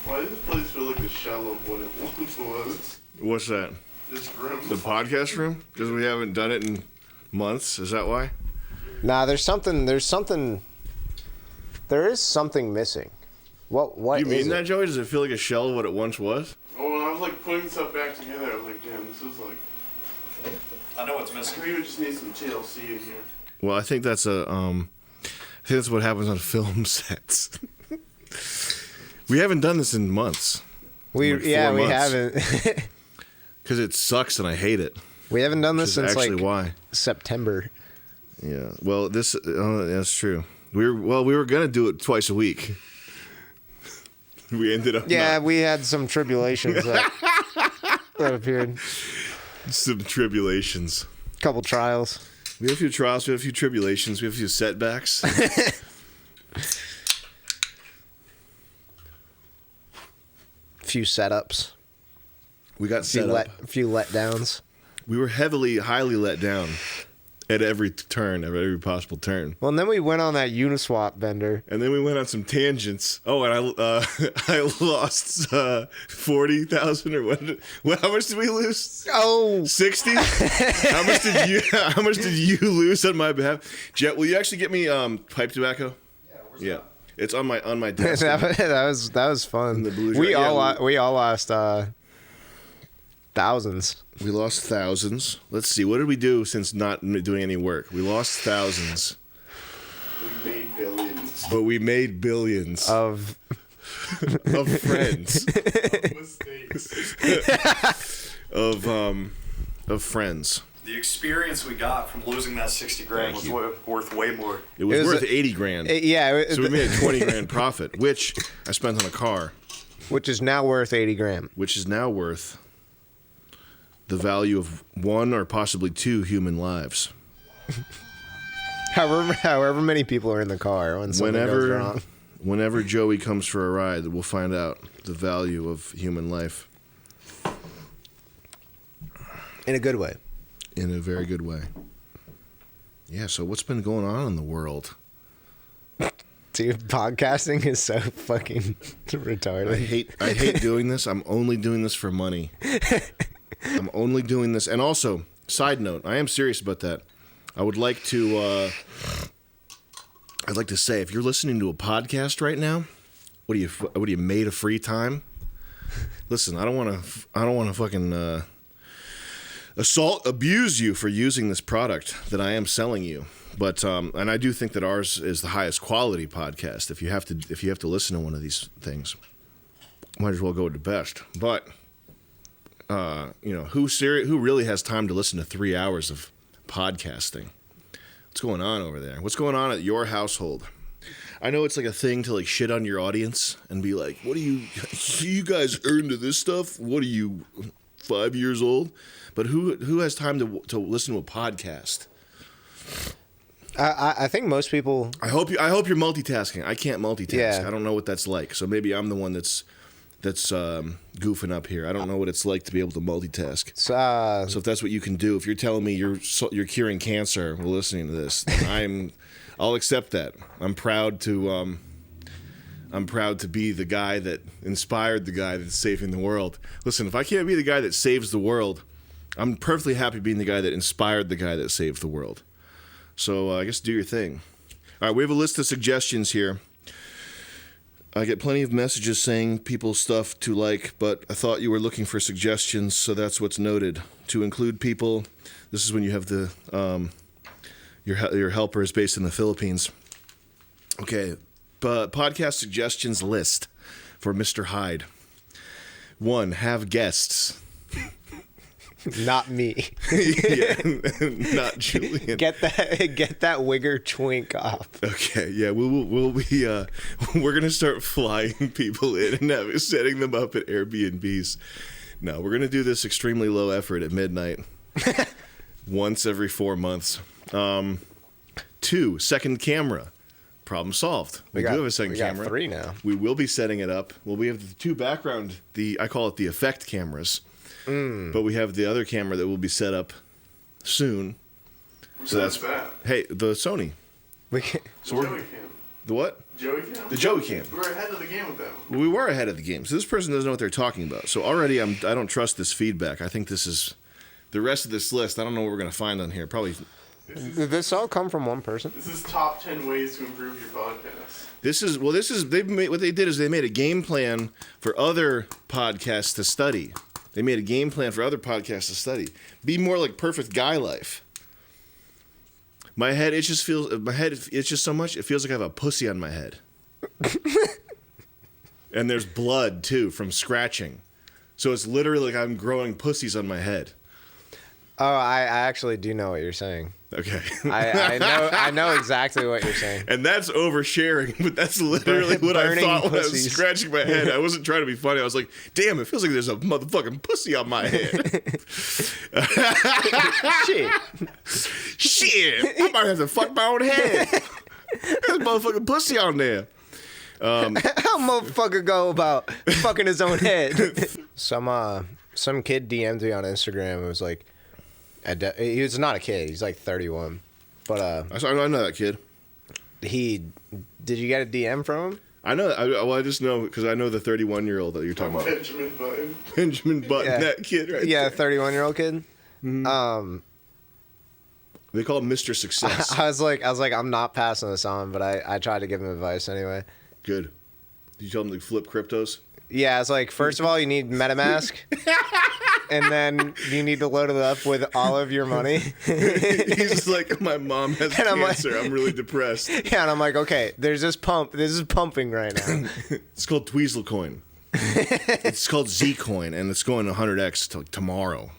Why does this place feel like a shell of what it once was? What's that? This room. The podcast room? Because we haven't done it in months. Is that why? Nah, there is something missing. What Do you mean is that, it? Joey? Does it feel like a shell of what it once was? Oh, when I was like putting stuff back together, I was like, damn, this is like... I know what's I missing. think we just need some TLC in here. Well, I think that's what happens on film sets. We haven't done this in months. We 4 months. haven't. Because it sucks and I hate it. We haven't done this since actually like why. September. Yeah. Well, that's true. We were gonna do it twice a week. We ended up. Yeah, not. we had some tribulations that appeared. Some tribulations. Couple trials. We had a few trials. We had a few tribulations. We had a few setbacks. Few setups. We got set up. Few letdowns. We were highly let down at every turn, at every possible turn. Well, and then we went on that Uniswap bender. And then we went on some tangents. Oh, and I lost 40,000 or what? How much did we lose? Oh, 60. How much did you lose on my behalf? Jet, will you actually get me pipe tobacco? Yeah. It's on my desk. that was fun. The blue We jar- all lost thousands. We lost thousands. Let's see. What did we do since not doing any work? We lost thousands. We made billions. But we made billions Of friends. Mistakes. of friends. The experience we got from losing that 60 grand Thank was you. worth way more. It was worth a- 80 grand. Yeah. So we made a 20 grand profit, which I spent on a car, Which is now worth 80 grand. which is now worth the value of 1 or possibly 2 human lives. However many people are in the car when something goes wrong. Whenever Joey comes for a ride, we'll find out the value of human life In a good way. in a very good way. Yeah, so what's been going on in the world? Dude, podcasting is so fucking retarded. I hate doing this. I'm only doing this for money. I'm only doing this. And also, side note, I am serious about that. I would like to I'd like to say, if you're listening to a podcast right now, what are you made of free time? Listen, I don't want to fucking abuse you for using this product that I am selling you. But and I do think that ours is the highest quality podcast. If you have to listen to one of these things, might as well go with the best. But who really has time to listen to 3 hours of podcasting? What's going on over there? What's going on at your household? I know it's like a thing to like shit on your audience and be like, "What do you guys are into this stuff? What are you, 5 years old?" But who has time to listen to a podcast? I think most people. I hope you're multitasking. I can't multitask. Yeah. I don't know what that's like. So maybe I'm the one that's goofing up here. I don't know what it's like to be able to multitask. So if that's what you can do, if you're telling me you're curing cancer while listening to this, then I'll accept that. I'm proud to be the guy that inspired the guy that's saving the world. Listen, if I can't be the guy that saves the world, I'm perfectly happy being the guy that inspired the guy that saved the world. So I guess do your thing. All right, we have a list of suggestions here. I get plenty of messages saying people's stuff to like, but I thought you were looking for suggestions, so that's what's noted. To include people, this is when you have the your helper is based in the Philippines. Okay, podcast suggestions list for Mr. Hyde. 1, have guests. Not me. Yeah, not Julian. Get that wigger twink off. Okay, yeah, we'll be we're gonna start flying people in and setting them up at Airbnbs. No, we're gonna do this extremely low effort at midnight, once every 4 months. 2, second camera. Problem solved. We do have a second camera. We got 3 now. We will be setting it up. Well, we have the 2 background. I call it the effect cameras. But we have the other camera that will be set up soon. So that's that. Hey, the Sony. We can, So we're, The what? Joey Cam? The Joey Cam. We were ahead of the game with them. We were ahead of the game. So this person doesn't know what they're talking about. So already I don't trust this feedback. I think this is the rest of this list. I don't know what we're going to find on here. Probably. Did this all come from one person? This is top 10 ways to improve your podcast. This is what they did is they made a game plan for other podcasts to study. They made a game plan for other podcasts to study. Be more like Perfect Guy Life. My head itches so much. It feels like I have a pussy on my head. And there's blood too from scratching. So it's literally like I'm growing pussies on my head. Oh, I actually do know what you're saying. Okay. I know exactly what you're saying. And that's oversharing, but that's literally what I thought when I was scratching my head. I wasn't trying to be funny. I was like, damn, it feels like there's a motherfucking pussy on my head. Shit. I might have to fuck my own head. There's a motherfucking pussy on there. How motherfucker go about fucking his own head? Some kid DM'd me on Instagram. It was like, he was not a kid. He's like 31. But I know that kid. Did you get a DM from him? I know. I just know because I know the 31-year-old that you're talking about. Benjamin Button. Benjamin Button, Yeah. that kid right Yeah, there. 31-year-old kid. Mm-hmm. They call him Mr. Success. I was like, I'm not passing this on, but I tried to give him advice anyway. Good. Did you tell him to flip cryptos? Yeah, it's like, first of all, you need MetaMask, and then you need to load it up with all of your money. He's just like, my mom has cancer. I'm really depressed. Yeah, and I'm like, okay, there's this pump. This is pumping right now. It's called Tweezle Coin. It's called Z Coin, and it's going 100x tomorrow.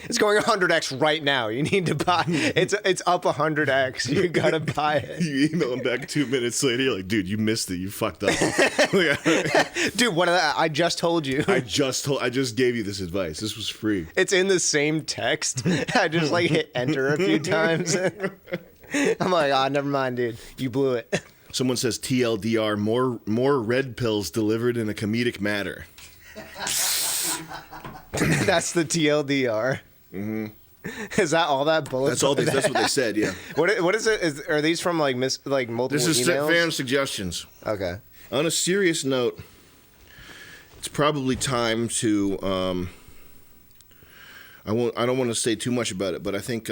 It's going 100x right now. You need to buy. It's up 100x. You gotta buy it. You email him back 2 minutes later. You're like, dude, you missed it. You fucked up. Dude, what? I just told you. I just gave you this advice. This was free. It's in the same text. I just like hit enter a few times. I'm like, never mind, dude. You blew it. Someone says TLDR, more red pills delivered in a comedic manner. That's the TLDR. Mm-hmm. Is that all that bullet? That's all. That's what they said. Yeah. What is it? Are these from like multiple? This is emails? fan suggestions. Okay. On a serious note, it's probably time to. I don't want to say too much about it, but I think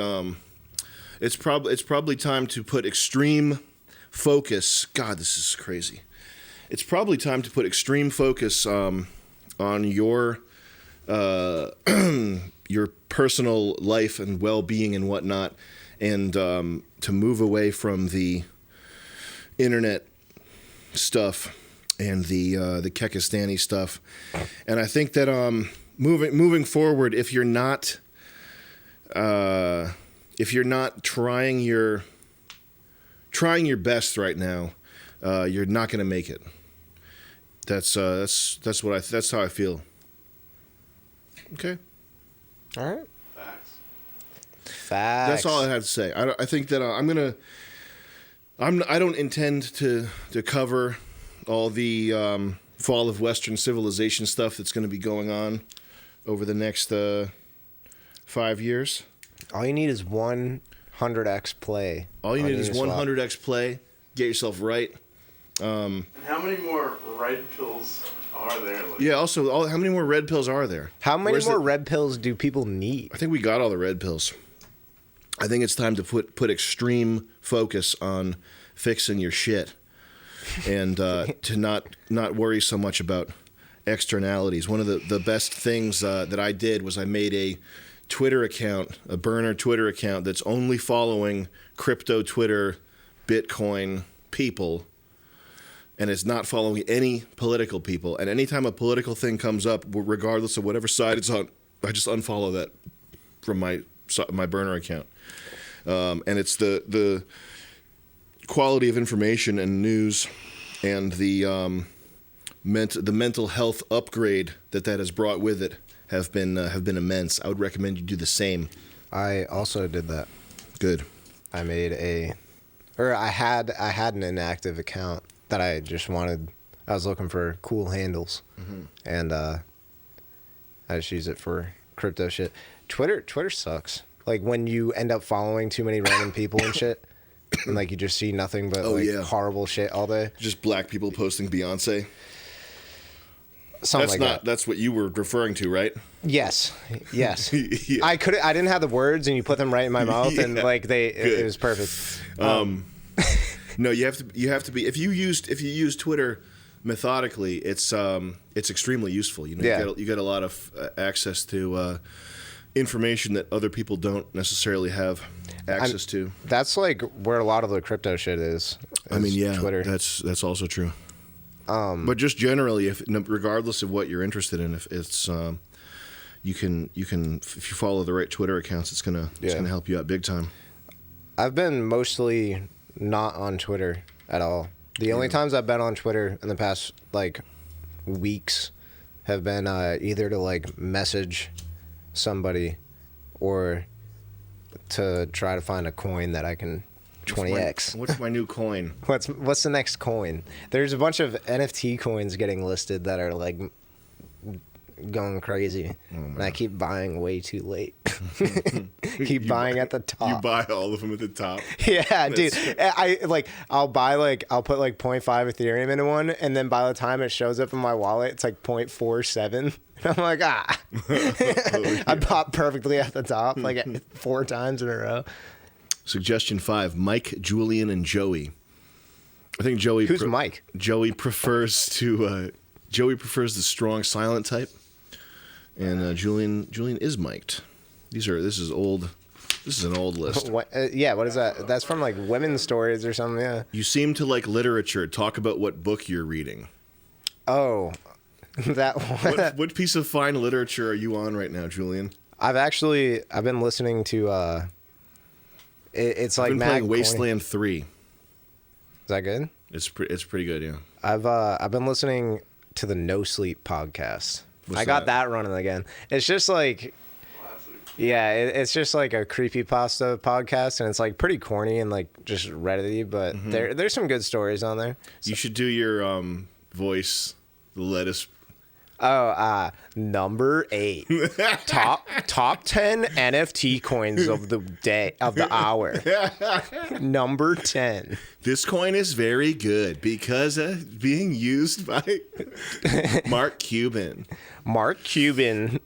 it's probably time to put extreme focus. God, this is crazy. It's probably time to put extreme focus on your your personal life and well-being and whatnot, and to move away from the internet stuff and the Kekistani stuff. And I think that moving forward, if you're not trying your best right now, you're not going to make it. That's how I feel. Okay. All right. Facts. That's all I have to say. I think that I don't intend to cover all the fall of Western civilization stuff that's going to be going on over the next 5 years. All you need is 100x play. All you need is 100x play. Get yourself right. And how many more red pills are there? Yeah. Also, how many more red pills are there? How many more red pills do people need? I think we got all the red pills. I think it's time to put extreme focus on fixing your shit, and to not worry so much about externalities. One of the best things that I did was I made a Twitter account, a burner Twitter account that's only following crypto Twitter, Bitcoin people, and it's not following any political people. And anytime a political thing comes up, regardless of whatever side it's on, I just unfollow that from my burner account. And it's the quality of information and news and the mental health upgrade that has brought with it have been immense. I would recommend you do the same. I also did that. Good. I had an inactive account that I just wanted. I was looking for cool handles, and I just use it for crypto shit. Twitter sucks. Like when you end up following too many random people and shit, and like you just see nothing but yeah. horrible shit all day. Just black people posting Beyonce. Something that. That's what you were referring to, right? Yes. Yeah. I didn't have the words, and you put them right in my mouth, and like it was perfect. No, you have to be if you use Twitter methodically, it's extremely useful. You get a lot of access to information that other people don't necessarily have access to. That's like where a lot of the crypto shit is. Twitter. That's also true. But just generally, regardless of what you're interested in, if it's you can if you follow the right Twitter accounts, it's gonna help you out big time. I've been mostly not on Twitter at all. The only times I've been on Twitter in the past like weeks have been either to like message somebody or to try to find a coin that I can 20x. What's my new coin? What's the next coin? There's a bunch of NFT coins getting listed that are like going crazy, and I keep buying way too late. Keep buying at the top. You buy all of them at the top. Yeah, dude. I'll put like 0.5 Ethereum into one, and then by the time it shows up in my wallet, it's like 0.47. And I'm like, I bought perfectly at the top, like 4 times in a row. Suggestion 5: Mike, Julian, and Joey. I think Joey. Who's Mike? Joey prefers the strong silent type, and Julian is mic'd. This is old. This is an old list. What is that? That's from like women's stories or something. Yeah. You seem to like literature. Talk about what book you're reading. Oh, that one. What piece of fine literature are you on right now, Julian? I've been listening to. It's like I've been playing Wasteland 3. Is that good? It's pretty good, yeah. I've been listening to the No Sleep podcast. I got that running again. It's just like, yeah, it's just like a creepypasta podcast, and it's like pretty corny and like just Reddity, but there's some good stories on there. So, you should do your voice, the lettuce. Oh, number 8, top 10 NFT coins of the day of the hour. Number 10. This coin is very good because being used by Mark Cuban. Mark Cuban.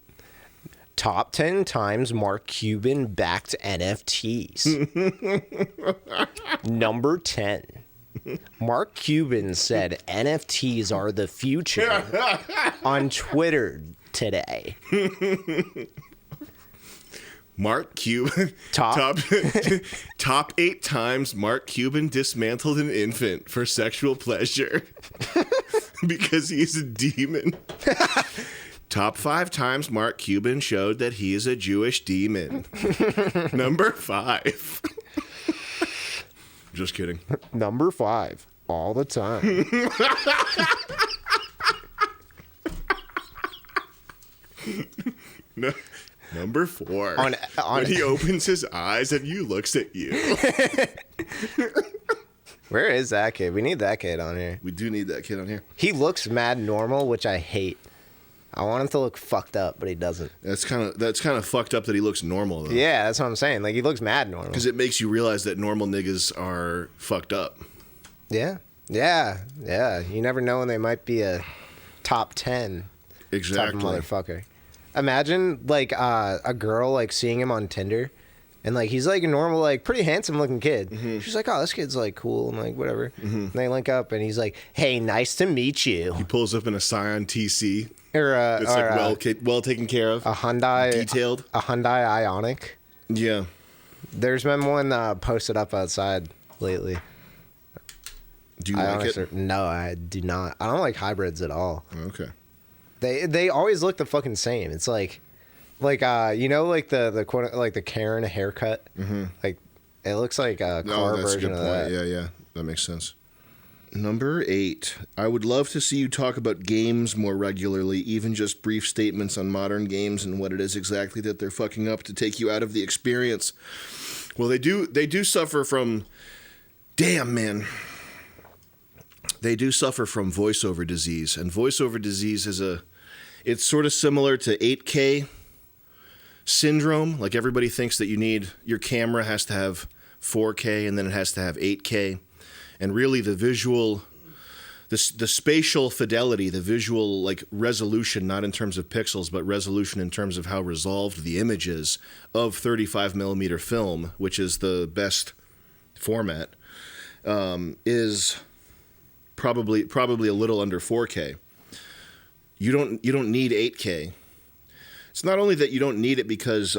Top 10 times Mark Cuban backed NFTs. Number 10. Mark Cuban said NFTs are the future on Twitter today. Mark Cuban top 8 times Mark Cuban dismantled an infant for sexual pleasure because he's a demon. Top 5 times Mark Cuban showed that he is a Jewish demon. Number 5. Just kidding. Number 5, all the time. No, number 4. When he opens his eyes and you looks at you. Where is that kid? We need that kid on here. We do need that kid on here. He looks mad normal, which I hate. I want him to look fucked up, but he doesn't. That's kind of fucked up that he looks normal, though. Yeah, that's what I'm saying. Like, he looks mad normal. Because it makes you realize that normal niggas are fucked up. Yeah. You never know when they might be a top 10 exactly type of motherfucker. Imagine, like, a girl, like, seeing him on Tinder, and, like, he's, like, a normal, like, pretty handsome-looking kid. Mm-hmm. She's like, oh, this kid's, like, cool, and, like, whatever. Mm-hmm. And they link up, and he's like, hey, nice to meet you. He pulls up in a Scion TC. It's like well taken care of. A Hyundai. Detailed. A Hyundai Ioniq. Yeah. There's been one posted up outside lately. Do you like it? No, I do not. I don't like hybrids at all. Okay. They always look the fucking same. It's like you know, like the quote, like the Karen haircut. Mm-hmm. Like it looks like a car version of that. Yeah, that makes sense. Number 8. I would love to see you talk about games more regularly, even just brief statements on modern games and what it is exactly that they're fucking up to take you out of the experience. Well, they do suffer from... Damn, man. They do suffer from voiceover disease, and voiceover disease it's sort of similar to 8K syndrome. Like, everybody thinks that your camera has to have 4K, and then it has to have 8K. And really the visual, the spatial fidelity, the visual like resolution, not in terms of pixels, but resolution in terms of how resolved the image is of 35 millimeter film, which is the best format, is probably a little under 4K. You don't need 8K. It's not only that you don't need it because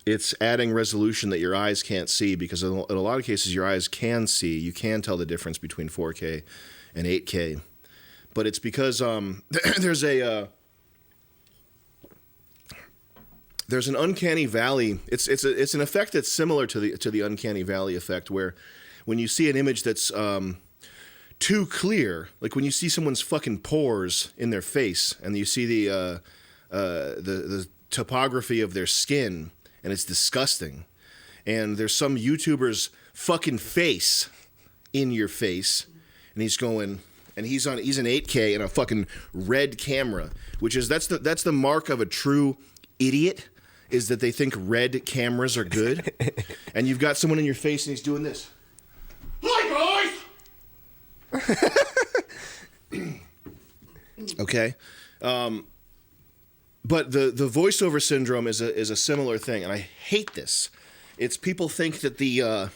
it's adding resolution that your eyes can't see, because in a lot of cases your eyes can see. You can tell the difference between 4K and 8K. But it's because there's an uncanny valley. It's an effect that's similar to the uncanny valley effect, where when you see an image that's too clear, like when you see someone's fucking pores in their face, and you see the topography of their skin, and it's disgusting. And there's some YouTuber's fucking face in your face, and he's in 8K and a fucking red camera, which is that's the mark of a true idiot, is that they think red cameras are good. And you've got someone in your face and he's doing this. Hi guys. Okay. But the voiceover syndrome is a similar thing, and I hate this. It's people think that the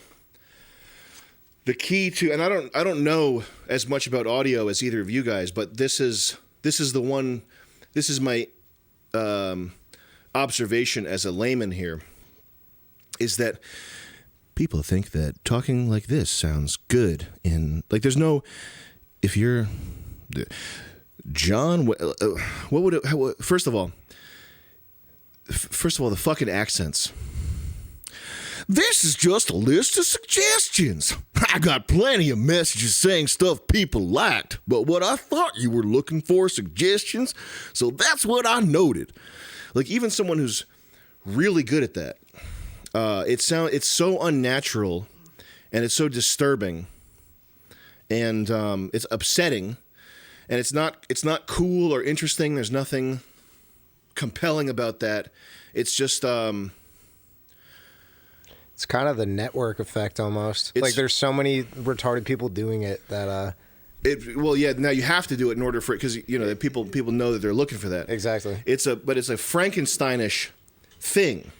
key to, and I don't know as much about audio as either of you guys, but this is my observation as a layman here, is that people think that talking like this sounds good in, like, there's no, if you're John, what would it, first of all, the fucking accents. This is just a list of suggestions. I got plenty of messages saying stuff people liked, but what I thought you were looking for suggestions, so that's what I noted. Like, even someone who's really good at that, it's so unnatural, and it's so disturbing, and it's upsetting, and it's not cool or interesting. There's nothing compelling about that. It's just it's kind of the network effect almost. Like, there's so many retarded people doing it that well, yeah. Now you have to do it in order for it, because people know that they're looking for that. Exactly. But it's a Frankensteinish thing.